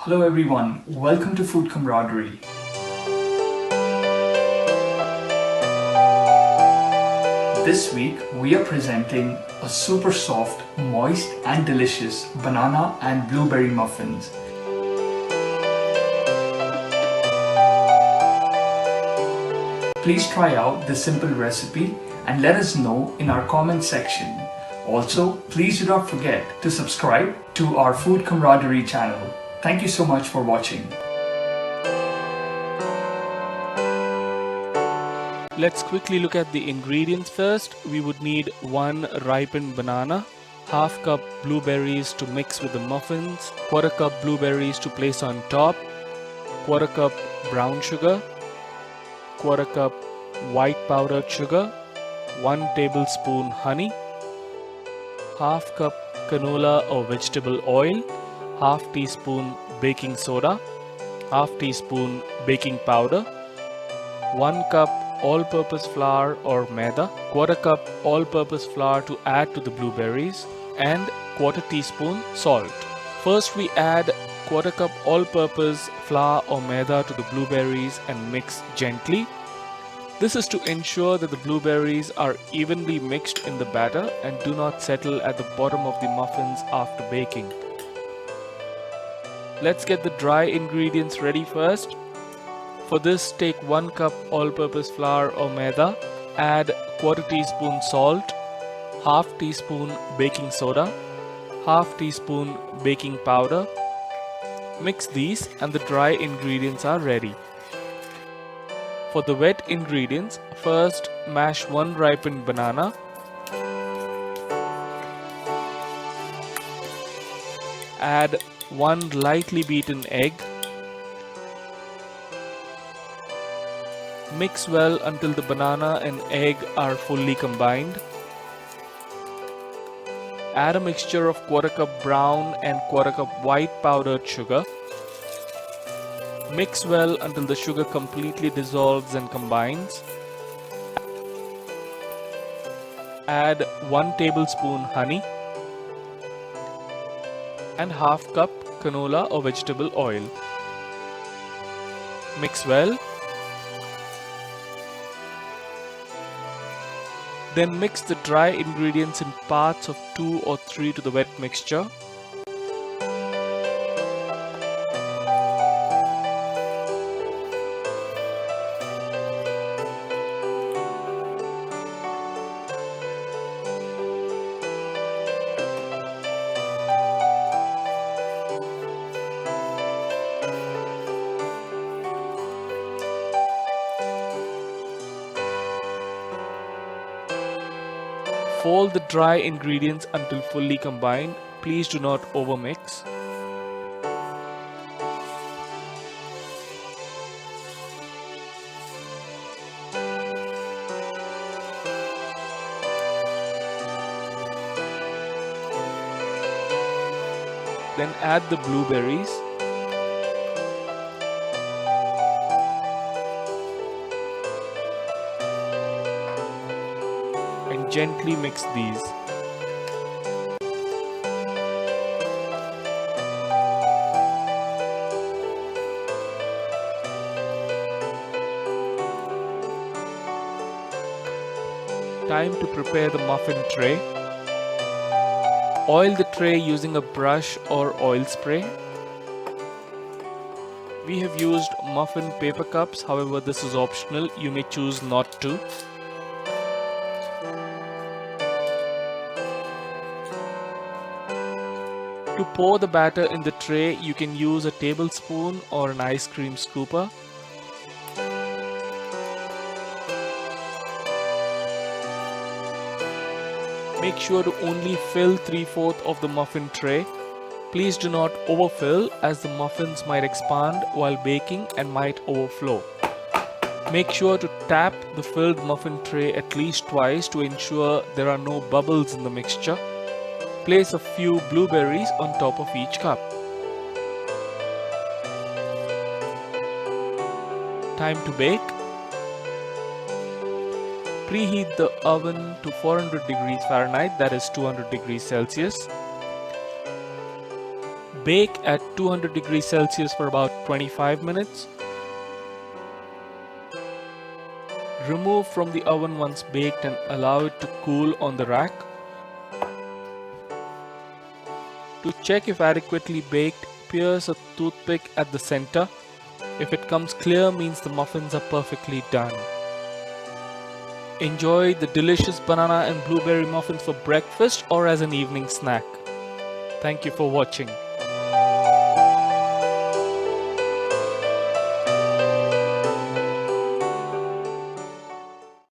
Hello everyone, welcome to Food Camaraderie. This week we are presenting a super soft, moist and delicious banana and blueberry muffins. Please try out this simple recipe and let us know in our comment section. Also, please do not forget to subscribe to our Food Camaraderie channel. Thank you so much for watching. Let's quickly look at the ingredients first. We would need 1 ripened banana, half cup blueberries to mix with the muffins, quarter cup blueberries to place on top, quarter cup brown sugar, quarter cup white powdered sugar, 1 tablespoon honey, half cup canola or vegetable oil, half teaspoon baking soda, half teaspoon baking powder, 1 cup all-purpose flour or maida, quarter cup all-purpose flour to add to the blueberries, and quarter teaspoon salt. First we add quarter cup all-purpose flour or maida to the blueberries and mix gently. This is to ensure that the blueberries are evenly mixed in the batter and do not settle at the bottom of the muffins after baking. Let's get the dry ingredients ready first. For this, take 1 cup all-purpose flour or maida, add quarter teaspoon salt, half teaspoon baking soda, half teaspoon baking powder. Mix these and the dry ingredients are ready. For the wet ingredients, first mash 1 ripened banana, add 1 lightly beaten egg, mix well until the banana and egg are fully combined. Add a mixture of quarter cup brown and quarter cup white powdered sugar. Mix well until the sugar completely dissolves and combines. Add 1 tablespoon honey and half cup canola or vegetable oil. Mix well. Then mix the dry ingredients in parts of 2 or 3 to the wet mixture. Fold the dry ingredients until fully combined. Please do not overmix. Then add the blueberries. And gently mix these. Time to prepare the muffin tray. Oil the tray using a brush or oil spray. We have used muffin paper cups, however this is optional, you may choose not to. To pour the batter in the tray, you can use a tablespoon or an ice cream scooper. Make sure to only fill 3/4 of the muffin tray. Please do not overfill as the muffins might expand while baking and might overflow. Make sure to tap the filled muffin tray at least twice to ensure there are no bubbles in the mixture. Place a few blueberries on top of each cup. Time to bake. Preheat the oven to 400 degrees Fahrenheit, that is 200 degrees Celsius. Bake at 200 degrees Celsius for about 25 minutes. Remove from the oven once baked and allow it to cool on the rack. To check if adequately baked, pierce a toothpick at the center. If it comes clear, means the muffins are perfectly done. Enjoy the delicious banana and blueberry muffins for breakfast or as an evening snack. Thank you for watching.